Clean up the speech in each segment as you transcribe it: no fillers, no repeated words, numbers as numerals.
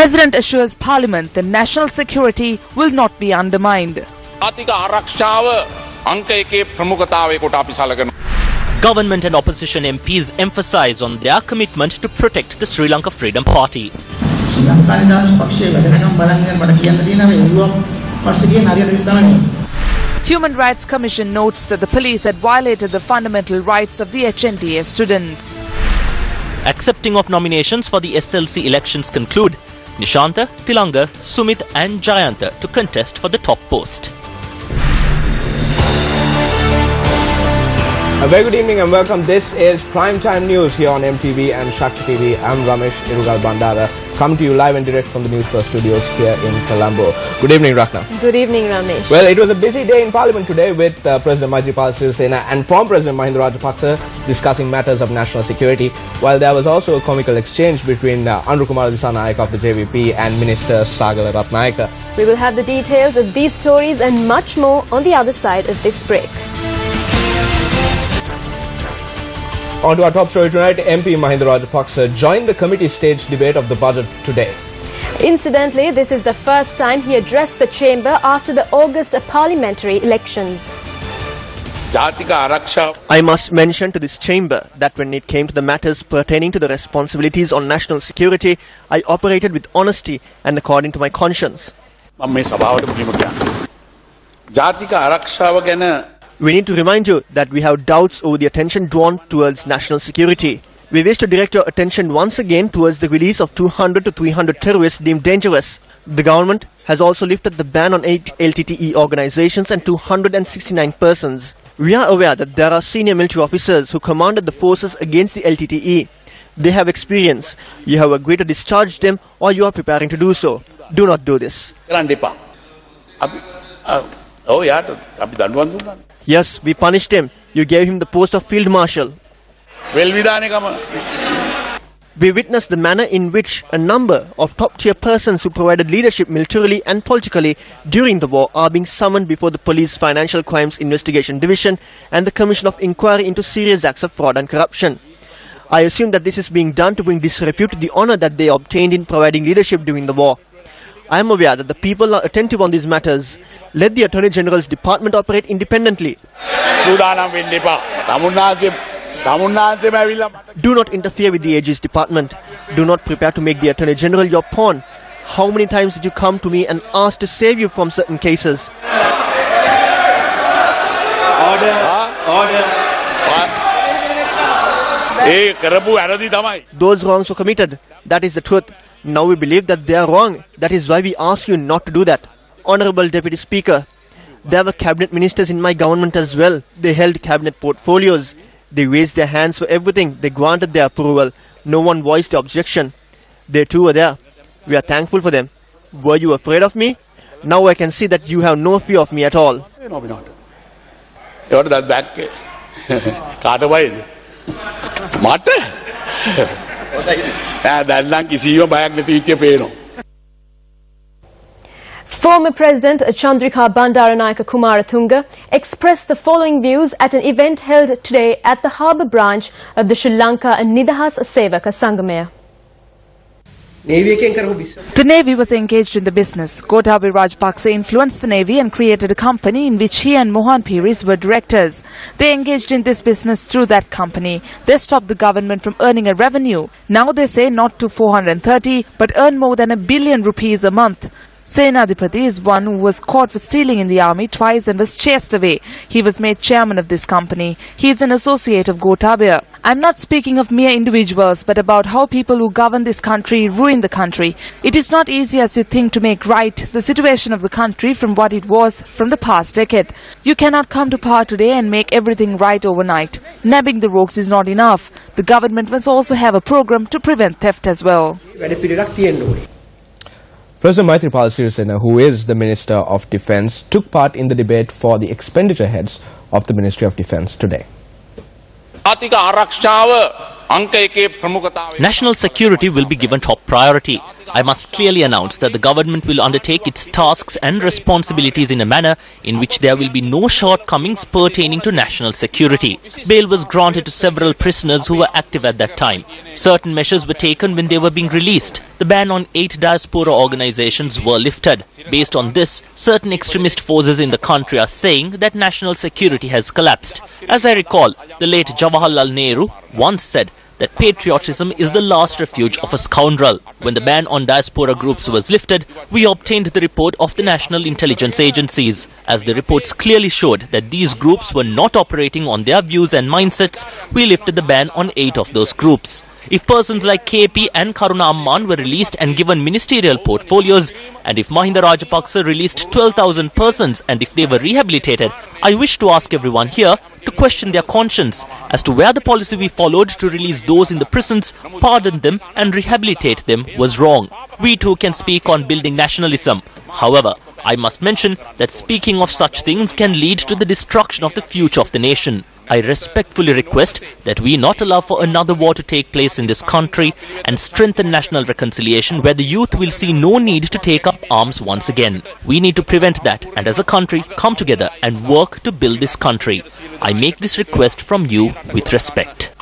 President assures Parliament that national security will not be undermined. Government and opposition MPs emphasize on their commitment to protect the Sri Lanka Freedom Party. Human Rights Commission notes that the police had violated the fundamental rights of the HNDA students. Accepting of nominations for the SLC elections conclude. Nishantha, Tilanga, Sumit and Jayantha to contest for the top post. A very good evening and welcome. This is Primetime News here on MTV and Shakti TV. I'm Ramesh Irugal Bandara, coming to you live and direct from the Newsfirst studios here in Colombo. Good evening, Rakna. Good evening, Ramesh. Well, it was a busy day in Parliament today with President Maithripala Sirisena and former President Mahinda Rajapaksa discussing matters of national security, while there was also a comical exchange between Andrew Kumar Dissanayake of the JVP and Minister Sagala Ratnayaka. We will have the details of these stories and much more on the other side of this break. On to our top story tonight, MP Mahinda Rajapaksa joined the committee stage debate of the budget today. Incidentally, this is the first time he addressed the chamber after the August parliamentary elections. I must mention to this chamber that when it came to the matters pertaining to the responsibilities on national security, I operated with honesty and according to my conscience. We need to remind you that we have doubts over the attention drawn towards national security. We wish to direct your attention once again towards the release of 200 to 300 terrorists deemed dangerous. The government has also lifted the ban on 8 LTTE organizations and 269 persons. We are aware that there are senior military officers who commanded the forces against the LTTE. They have experience. You have agreed to discharge them or you are preparing to do so. Do not do this. Yes, we punished him. You gave him the post of Field Marshal. We witnessed the manner in which a number of top-tier persons who provided leadership militarily and politically during the war are being summoned before the Police Financial Crimes Investigation Division and the Commission of Inquiry into Serious Acts of Fraud and Corruption. I assume that this is being done to bring disrepute to the honor that they obtained in providing leadership during the war. I am aware that the people are attentive on these matters. Let the Attorney General's department operate independently. Do not interfere with the AG's department. Do not prepare to make the Attorney General your pawn. How many times did you come to me and ask to save you from certain cases? Those wrongs were committed. That is the truth. Now we believe that they are wrong. That is why we ask you not to do that. Honorable Deputy Speaker, there were cabinet ministers in my government as well. They held cabinet portfolios. They raised their hands for everything. They granted their approval. No one voiced the objection. They too were there. We are thankful for them. Were you afraid of me? Now I can see that you have no fear of me at all. Former President Chandrika Bandaranayake Kumaratunga expressed the following views at an event held today at the harbour branch of the Sri Lanka Nidahas Sevaka Sangamaya. The Navy was engaged in the business. Gotabaya Rajapaksa influenced the Navy and created a company in which he and Mohan Piris were directors. They engaged in this business through that company. They stopped the government from earning a revenue. Now they say not to 430 but earn more than ₹1 billion a month. Senadipati is one who was caught for stealing in the army twice and was chased away. He was made chairman of this company. He is an associate of Gotabaya. I'm not speaking of mere individuals, but about how people who govern this country ruin the country. It is not easy as you think to make right the situation of the country from what it was from the past decade. You cannot come to power today and make everything right overnight. Nabbing the rogues is not enough. The government must also have a program to prevent theft as well. President Maithripala Sirisena, who is the Minister of Defence, took part in the debate for the expenditure heads of the Ministry of Defence today. National security will be given top priority. I must clearly announce that the government will undertake its tasks and responsibilities in a manner in which there will be no shortcomings pertaining to national security. Bail was granted to several prisoners who were active at that time. Certain measures were taken when they were being released. The ban on 8 diaspora organizations were lifted. Based on this, certain extremist forces in the country are saying that national security has collapsed. As I recall, the late Jawaharlal Nehru once said that patriotism is the last refuge of a scoundrel. When the ban on diaspora groups was lifted, we obtained the report of the national intelligence agencies. As the reports clearly showed that these groups were not operating on their views and mindsets, we lifted the ban on 8 of those groups. If persons like KP and Karuna Amman were released and given ministerial portfolios, and if Mahinda Rajapaksa released 12,000 persons and if they were rehabilitated, I wish to ask everyone here to question their conscience as to where the policy we followed to release those in the prisons, pardon them and rehabilitate them was wrong. We too can speak on building nationalism. However, I must mention that speaking of such things can lead to the destruction of the future of the nation. I respectfully request that we not allow for another war to take place in this country and strengthen national reconciliation where the youth will see no need to take up arms once again. We need to prevent that and as a country come together and work to build this country. I make this request from you with respect.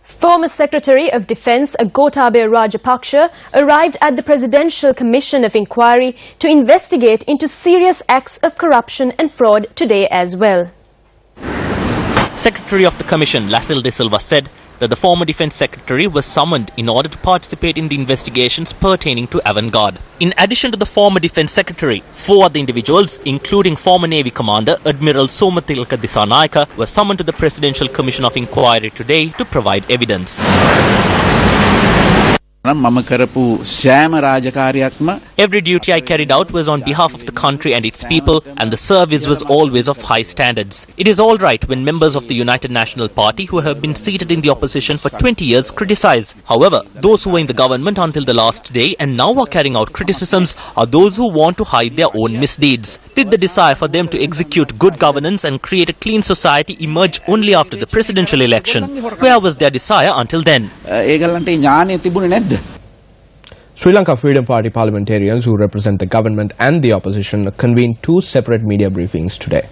Former Secretary of Defence Gotabaya Rajapaksa arrived at the Presidential Commission of Inquiry to investigate into serious acts of corruption and fraud today as well. Secretary of the Commission, Lassel De Silva, said that the former Defence Secretary was summoned in order to participate in the investigations pertaining to Avantgarde. In addition to the former Defence Secretary, 4 other individuals, including former Navy Commander Admiral Somathilaka Disanayaka, were summoned to the Presidential Commission of Inquiry today to provide evidence. Every duty I carried out was on behalf of the country and its people, and the service was always of high standards. It is all right when members of the United National Party who have been seated in the opposition for 20 years criticize. However, those who were in the government until the last day and now are carrying out criticisms are those who want to hide their own misdeeds. Did the desire for them to execute good governance and create a clean society emerge only after the presidential election? Where was their desire until then? Sri Lanka Freedom Party parliamentarians who represent the government and the opposition convened 2 separate media briefings today.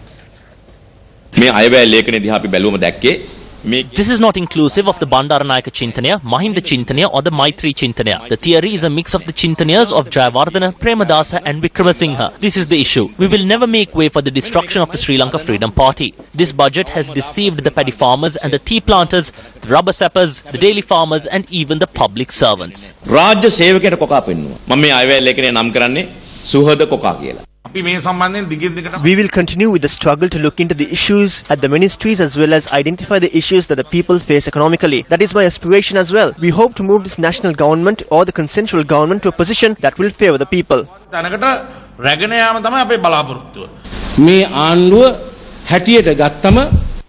This is not inclusive of the Bandaranayaka Chintanaya, Mahinda Chintanaya or the Maitri Chintanaya. The theory is a mix of the Chintanayas of Jayawardena, Premadasa and Vikramasinghe. This is the issue. We will never make way for the destruction of the Sri Lanka Freedom Party. This budget has deceived the paddy farmers and the tea planters, the rubber sappers, the dairy farmers and even the public servants. රාජ්‍ය සේවකයට කොකා පෙන්නුවා. මම මේ අයවැය ලේඛනය නම් කරන්නේ සුහද කොකා කියලා. We will continue with the struggle to look into the issues at the ministries as well as identify the issues that the people face economically. That is my aspiration as well. We hope to move this national government or the consensual government to a position that will favour the people.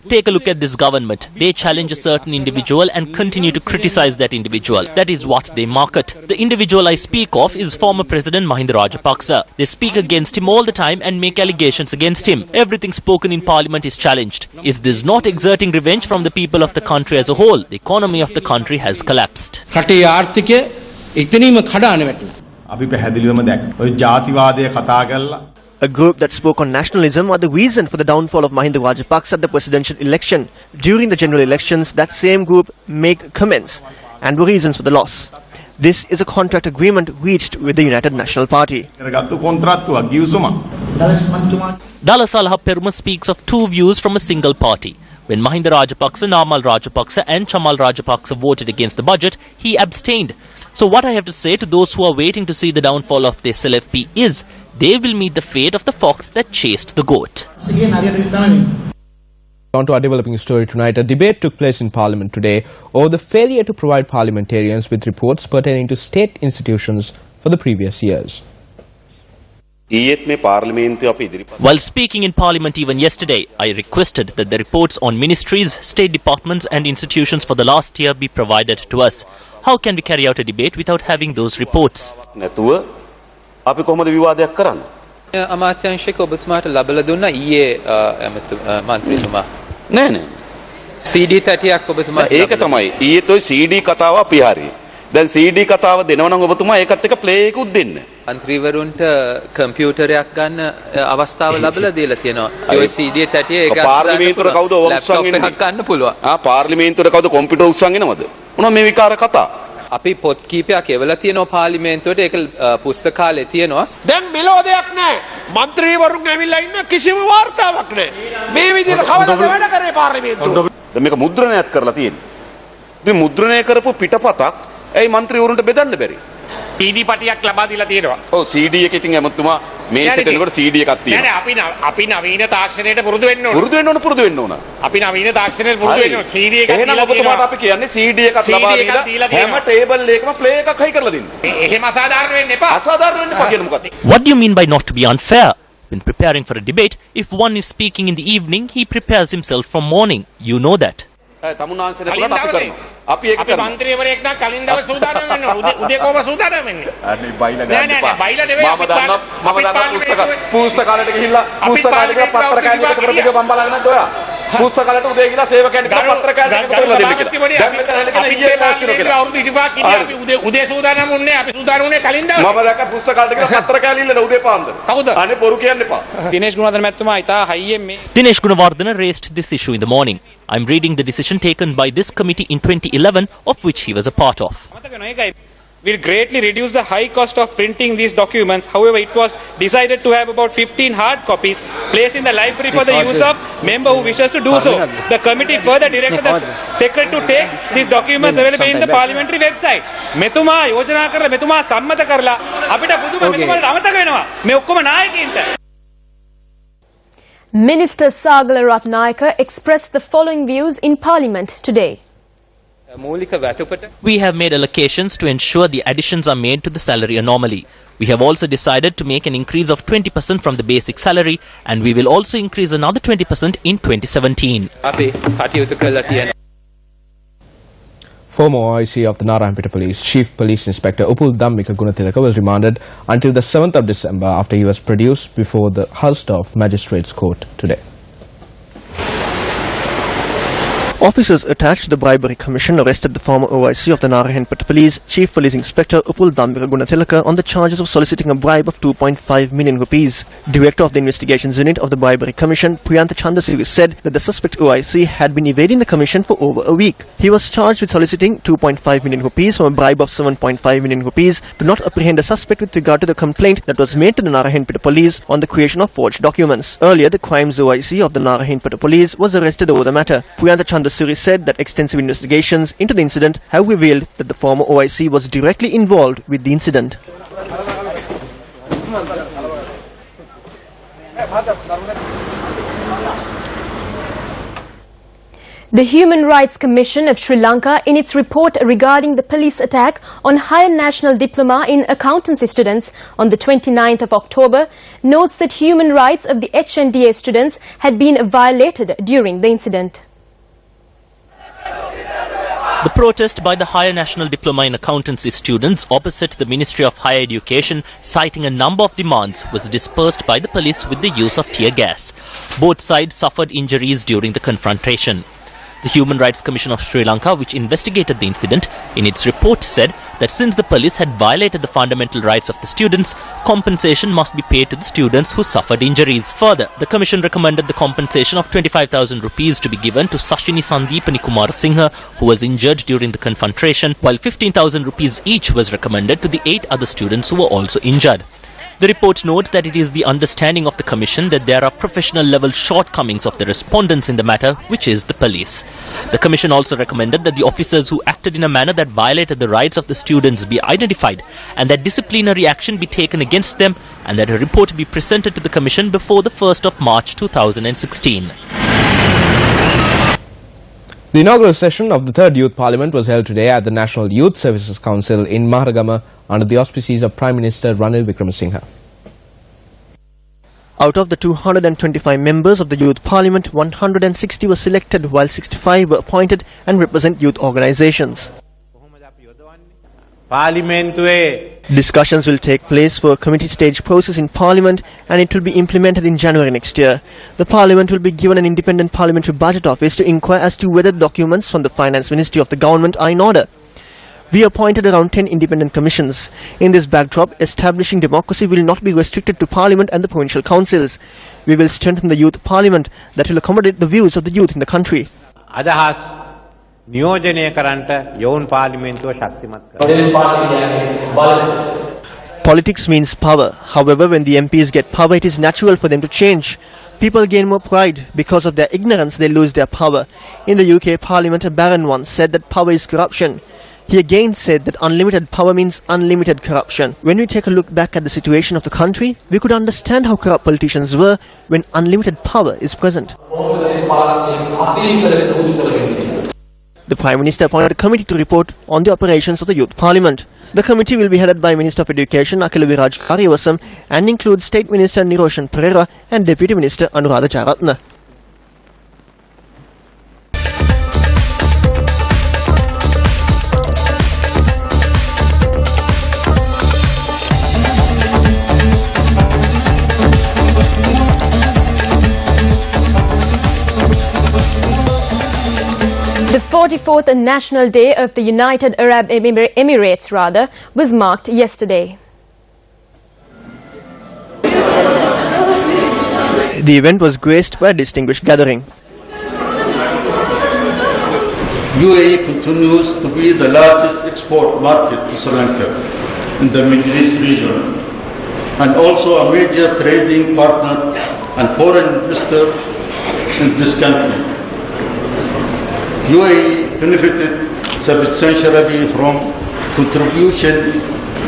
Take a look at this government. They challenge a certain individual and continue to criticize that individual. That is what they market. The individual I speak of is former President Mahinda Rajapaksa. They speak against him all the time and make allegations against him. Everything spoken in parliament is challenged. Is this not exerting revenge from the people of the country as a whole? The economy of the country has collapsed. A group that spoke on nationalism are the reason for the downfall of Mahinda Rajapaksa at the presidential election. During the general elections, that same group made comments and were reasons for the loss. This is a contract agreement reached with the United National Party. Dalasalha Peruma speaks of 2 views from a single party. When Mahinda Rajapaksa, Namal Rajapaksa and Chamal Rajapaksa voted against the budget, he abstained. So what I have to say to those who are waiting to see the downfall of the SLFP is, they will meet the fate of the fox that chased the goat. On to our developing story tonight. A debate took place in Parliament today over the failure to provide parliamentarians with reports pertaining to state institutions for the previous years. While speaking in Parliament even yesterday, I requested that the reports on ministries, state departments and institutions for the last year be provided to us. How can we carry out a debate without having those reports? CD 30ක් ඔබතුමා ඒක තමයි ඊයේත් ඔය CD කතාව අපි හරි. දැන් CD කතාව දෙනවා නම් ඔබතුමා ඒකත් එක්ක ප්ලේ එකකුත් දෙන්න. මන්ත්‍රීවරුන්ට කම්පියුටරයක් ගන්න අවස්ථාව ලැබලා දීලා තියෙනවා. ඒ CD 30 ඒක පාර්ලිමේන්තුවට කවුද උස්සන් එන්නේ? එකක් ගන්න පුළුවන්. පාර්ලිමේන්තුවට කවුද කොම්පියුටර් උස්සන් එනවද? මොනවා මේ විකාර කතා? අපි පොත් කීපයක් එවලා තියෙනවා පාර්ලිමේන්තුවට ඒක පුස්තකාලේ තියෙනවා. දැන් මෙලෝ දෙයක් නැහැ. മന്ത്രിවරුන් ඇවිල්ලා ඉන්න කිසිම වාර්තාවක් නැහැ. මේ විදිහට කවදාද වැඩ කරේ පාර්ලිමේන්තුව? දැන් මේක මුද්‍රණයත් කරලා තියෙන්නේ. ඉතින් මුද්‍රණය කරපු පිටපතක් ඇයි മന്ത്രിවරුන්ට බෙදන්න බැරි? CD පටියක් ලබා දීලා තියෙනවා. ඔව් CD එක ඉතින් ඇමතුමා මේසෙට එනකොට CD එකක් තියෙනවා. නෑ අපි නවීන තාක්ෂණයට පුරුදු වෙන්න ඕන. පුරුදු වෙන්න ඕන. අපි නවීන තාක්ෂණයට පුරුදු වෙන්න ඕන. CD එකක් එහෙනම් ඔබතුමාට අපි කියන්නේ CD එකක් ලබා දීලා හැම ටේබල් එකකම ප්ලේ එකක් හයි කරලා දෙන්න. එහෙම අසාධාරණ වෙන්න එපා. අසාධාරණ වෙන්න එපා කියන්නේ මොකක්ද? What do you mean by not to be unfair? When preparing for a debate, if one is speaking in the evening, he prepares himself from morning. You know that. තමුන්නාන්සේට පුරාට අපි කරනවා. අපි ඒක කරනවා. අපි മന്ത്രിවරයෙක් නම් කලින් දවස් සූදානම් වෙන්න ඕන. උදේ කොහොම සූදානම් වෙන්නේ? අනේ බයිලා ගන්න එපා. නෑ බයිලා නෙවෙයි. මම දන්නවා පුස්තකාලයට ගිහිල්ලා පුස්තකාලයට ගිහලා පත්‍ර කෑලි එකතු කරපු එක මම බලන්නේ නැද්ද ඔයා? පුස්තකාලයට උදේ ගිහලා සේවකයන්ට පත්‍ර කෑලි එකතු කරලා දෙන්න කියලා. දැන් මෙතන හැලගෙන ඊයේ ක්ලාස් එක කියලා. අවුරුදු 25ක් ඉන්නේ අපි උදේ සූදානම් වුණේ. අපි සූදානම් වුණේ කලින් දවස්. මම දැක්ක පුස්තකාලයට ගිහලා පත්‍ර කෑලි ඉල්ලන උදේ පාන්දර. කවුද? අනේ බොරු කියන්න එපා. දිනේෂ් ගුණවර්ධන මැතිතුමා ඉතා හයියෙන් මේ Dinesh Gunawardena raised this issue in the morning. I'm reading the decision taken by this committee in 2011, of which he was a part of. Will greatly reduce the high cost of printing these documents. However, it was decided to have about 15 hard copies placed in the library for the use of member who wishes to do so. The committee further directed the secretary to take these documents available in the parliamentary website. මෙතුමා යෝජනා කරලා මෙතුමා සම්මත කරලා අපිට පුදුම මෙතුමාට අමතක වෙනවා. මේ ඔක්කොම නායකයින්ට. Minister Sagala Ratnayaka expressed the following views in Parliament today. We have made allocations to ensure the additions are made to the salary anomaly. We have also decided to make an increase of 20% from the basic salary, and we will also increase another 20% in 2017. Former OIC of the Narayanpeta Police, Chief Police Inspector Upul Dhammika Gunathilaka was remanded until the 7th of December after he was produced before the Hulstorf Magistrates Court today. Officers attached to the Bribery Commission arrested the former OIC of the Narayanpeta Police, Chief Police Inspector Upul Dhammika Gunathilaka on the charges of soliciting a bribe of 2.5 million rupees. Director of the Investigations Unit of the Bribery Commission, Priyantha Chandasiri, said that the suspect OIC had been evading the commission for over a week. He was charged with soliciting 2.5 million rupees from a bribe of 7.5 million rupees to not apprehend a suspect with regard to the complaint that was made to the Narayanpeta Police on the creation of forged documents. Earlier, the Crimes OIC of the Narayanpeta Police was arrested over the matter. Priyantha Chandasiri said that extensive investigations into the incident have revealed that the former OIC was directly involved with the incident. The Human Rights Commission of Sri Lanka, in its report regarding the police attack on Higher National Diploma in Accountancy students on the 29th of October, notes that human rights of the HNDA students had been violated during the incident. The protest by the Higher National Diploma in Accountancy students opposite the Ministry of Higher Education, citing a number of demands, was dispersed by the police with the use of tear gas. Both sides suffered injuries during the confrontation. The Human Rights Commission of Sri Lanka, which investigated the incident, in its report said that since the police had violated the fundamental rights of the students, compensation must be paid to the students who suffered injuries. Further, the Commission recommended the compensation of 25,000 rupees to be given to Sashini Sandeepani Kumar Singha, who was injured during the confrontation, while 15,000 rupees each was recommended to the 8 other students who were also injured. The report notes that it is the understanding of the Commission that there are professional level shortcomings of the respondents in the matter, which is the police. The Commission also recommended that the officers who acted in a manner that violated the rights of the students be identified and that disciplinary action be taken against them, and that a report be presented to the Commission before the 1st of March 2016. The inaugural session of the 3rd Youth Parliament was held today at the National Youth Services Council in Maharagama under the auspices of Prime Minister Ranil Wickremesinghe. Out of the 225 members of the Youth Parliament, 160 were selected while 65 were appointed and represent youth organizations. Discussions will take place for a committee stage process in Parliament and it will be implemented in January next year. The Parliament will be given an independent parliamentary budget office to inquire as to whether documents from the Finance Ministry of the government are in order. We appointed around 10 independent commissions. In this backdrop, establishing democracy will not be restricted to Parliament and the provincial councils. We will strengthen the youth parliament that will accommodate the views of the youth in the country. Politics means power. However, when the MPs get power, it is natural for them to change. People gain more pride. Because of their ignorance, they lose their power. In the UK Parliament, a baron once said that power is corruption. He again said that unlimited power means unlimited corruption. When we take a look back at the situation of the country, we could understand how corrupt politicians were when unlimited power is present. The Prime Minister appointed a committee to report on the operations of the Youth Parliament. The committee will be headed by Minister of Education Akila Viraj Karyavasam and includes State Minister Niroshan Pereira and Deputy Minister Anuradha Jayaratne. The 44th National Day of the United Arab Emirates was marked yesterday. The event was graced by a distinguished gathering. UAE continues to be the largest export market to Sri Lanka in the Middle East region and also a major trading partner and foreign investor in this country. UAE benefited substantially from contribution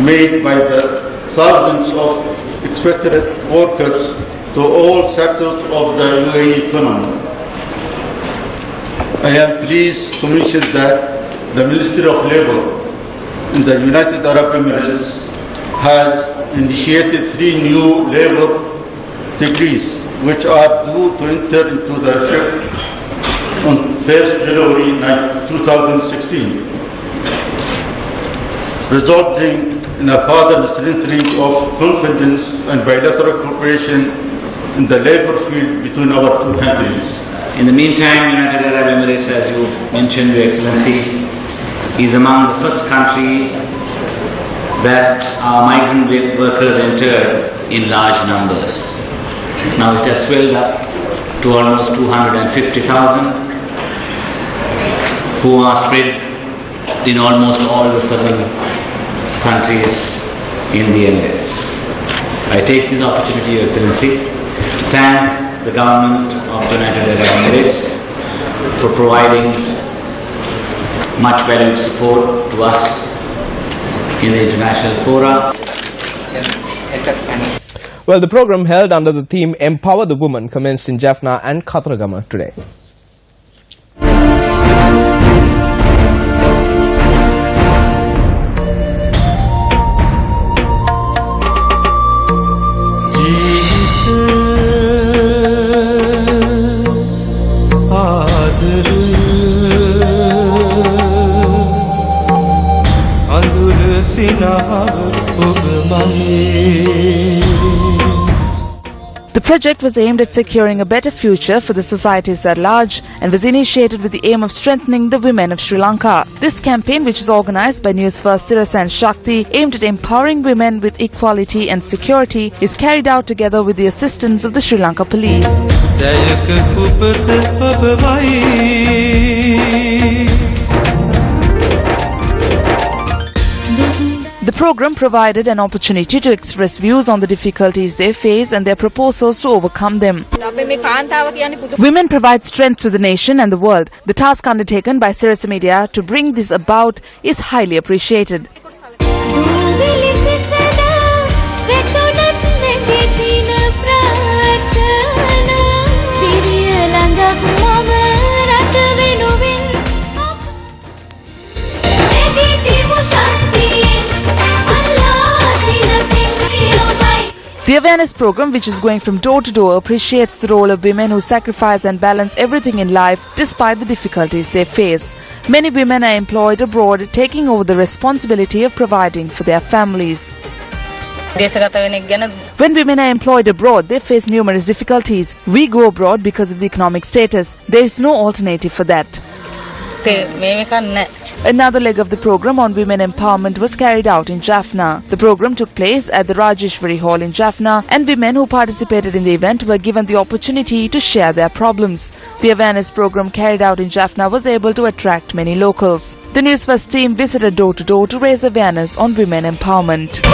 made by the thousands of expatriate workers to all sectors of the UAE economy. I am pleased to mention that the Ministry of Labour in the United Arab Emirates has initiated 3 new labour degrees which are due to enter into the effect on 1st January 2016, resulting in a further strengthening of confidence and bilateral cooperation in the labour field between our two countries. In the meantime, United Arab Emirates, as you mentioned, Your Excellency, is among the first country that our migrant workers entered in large numbers. Now it has swelled up to almost 250,000 who are spread in almost all the 7 countries in the Emirates. I take this opportunity, Your Excellency, to thank the government of the United Arab Emirates for providing much valued support to us in the international fora. Well, the program held under the theme Empower the Woman commenced in Jaffna and Kathragama today. The project was aimed at securing a better future for the societies at large and was initiated with the aim of strengthening the women of Sri Lanka. This campaign, which is organized by Newsfirst and Shakti, aimed at empowering women with equality and security, is carried out together with the assistance of the Sri Lanka Police. The program provided an opportunity to express views on the difficulties they face and their proposals to overcome them. Women provide strength to the nation and the world. The task undertaken by Sirasa Media to bring this about is highly appreciated. The awareness program, which is going from door to door, appreciates the role of women who sacrifice and balance everything in life despite the difficulties they face. Many women are employed abroad, taking over the responsibility of providing for their families. When women are employed abroad, they face numerous difficulties. We go abroad because of the economic status. There is no alternative for that. Another leg of the program on women empowerment was carried out in Jaffna. The program took place at the Rajeshwari Hall in Jaffna, and women who participated in the event were given the opportunity to share their problems. The awareness program carried out in Jaffna was able to attract many locals. The Newsfirst team visited door to door to raise awareness on women empowerment.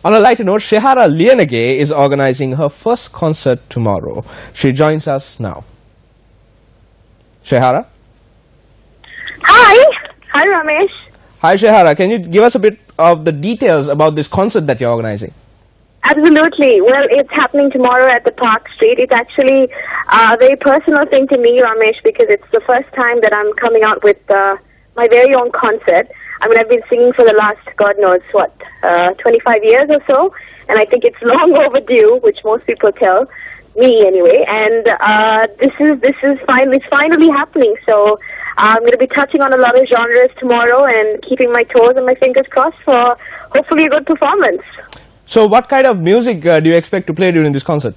On a lighter note, Shehara Lianage is organizing her first concert tomorrow. She joins us now. Shehara? Hi. Hi, Ramesh. Hi, Shehara. Can you give us a bit of the details about this concert that you're organizing? Absolutely. Well, it's happening tomorrow at the Park Street. It's actually a very personal thing to me, Ramesh, because it's the first time that I'm coming out with my very own concert. I mean, I've been singing for the last, God knows what, 25 years or so, and I think it's long overdue, which most people tell me anyway. And it's finally happening. So I'm going to be touching on a lot of genres tomorrow and keeping my toes and my fingers crossed for hopefully a good performance. So, what kind of music do you expect to play during this concert?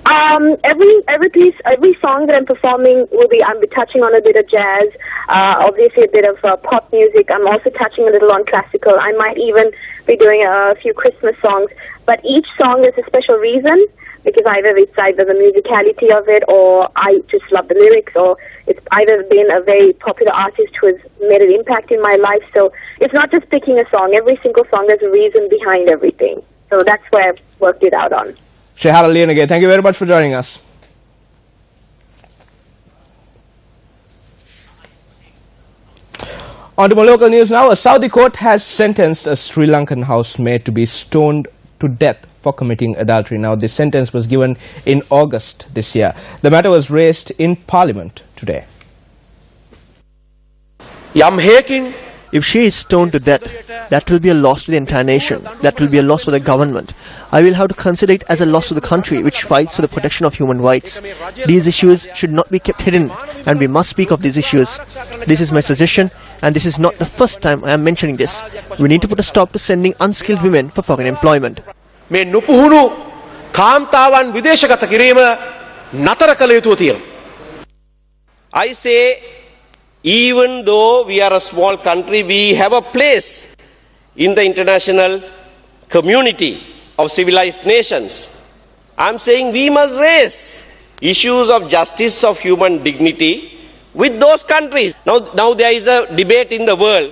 Every song that I'm performing I'll be touching on a bit of jazz, obviously a bit of pop music. I'm also touching a little on classical. I might even be doing a few Christmas songs. But each song is a special reason, because either the musicality of it, or I just love the lyrics, or it's either been a very popular artist who has made an impact in my life. So it's not just picking a song. Every single song has a reason behind everything. So that's where I've worked it out on. Shehara Lianage, thank you very much for joining us. On to more local news now. A Saudi court has sentenced a Sri Lankan housemaid to be stoned to death for committing adultery. Now, this sentence was given in August this year. The matter was raised in Parliament today. If she is stoned to death, that will be a loss to the entire nation. That will be a loss for the government. I will have to consider it as a loss to the country which fights for the protection of human rights. These issues should not be kept hidden, and we must speak of these issues. This is my suggestion, and this is not the first time I am mentioning this. We need to put a stop to sending unskilled women for foreign employment. I say, even though we are a small country, we have a place in the international community of civilized nations. I'm saying we must raise issues of justice, of human dignity with those countries. Now there is a debate in the world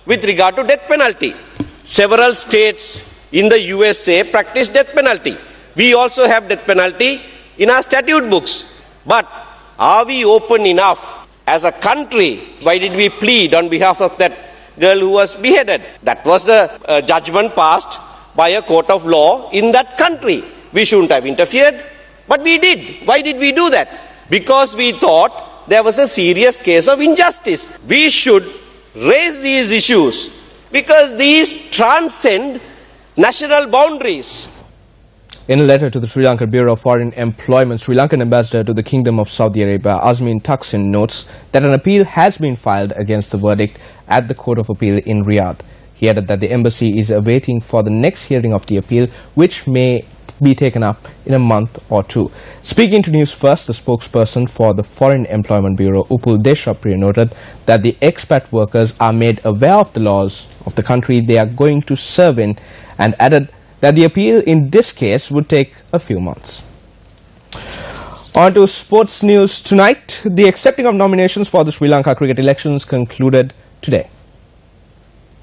with regard to death penalty. Several states in the USA practice death penalty. We also have death penalty in our statute books. But are we open enough? As a country, why did we plead on behalf of that girl who was beheaded? That was a judgment passed by a court of law in that country. We shouldn't have interfered, but we did. Why did we do that? Because we thought there was a serious case of injustice. We should raise these issues because these transcend national boundaries. In a letter to the Sri Lankan Bureau of Foreign Employment, Sri Lankan ambassador to the Kingdom of Saudi Arabia, Azmin Thaksin, notes that an appeal has been filed against the verdict at the Court of Appeal in Riyadh. He added that the embassy is awaiting for the next hearing of the appeal, which may be taken up in a month or two. Speaking to Newsfirst, the spokesperson for the Foreign Employment Bureau, Upul Deshapriya, noted that the expat workers are made aware of the laws of the country they are going to serve in, and added that the appeal in this case would take a few months. On to sports news tonight. The accepting of nominations for the Sri Lanka cricket elections concluded today.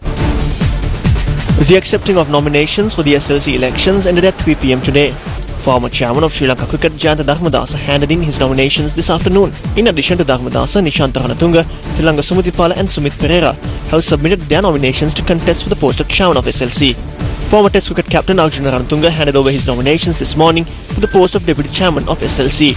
The accepting of nominations for the SLC elections ended at 3 p.m. today. Former chairman of Sri Lanka Cricket, Jayanta Dharmadasa, handed in his nominations this afternoon. In addition to Dharmadasa, Nishantha Ranatunga, Tilanga Sumithipala and Sumit Pereira have submitted their nominations to contest for the post of chairman of SLC. Former Test cricket captain Arjuna Ranatunga handed over his nominations this morning for the post of deputy chairman of SLC.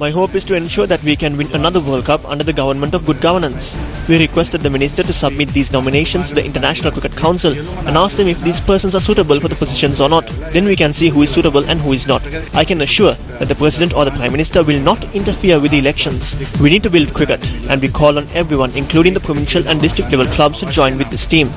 My hope is to ensure that we can win another World Cup under the government of good governance. We requested the minister to submit these nominations to the International Cricket Council and ask them if these persons are suitable for the positions or not. Then we can see who is suitable and who is not. I can assure that the president or the prime minister will not interfere with the elections. We need to build cricket and we call on everyone, including the provincial and district level clubs, to join with this team.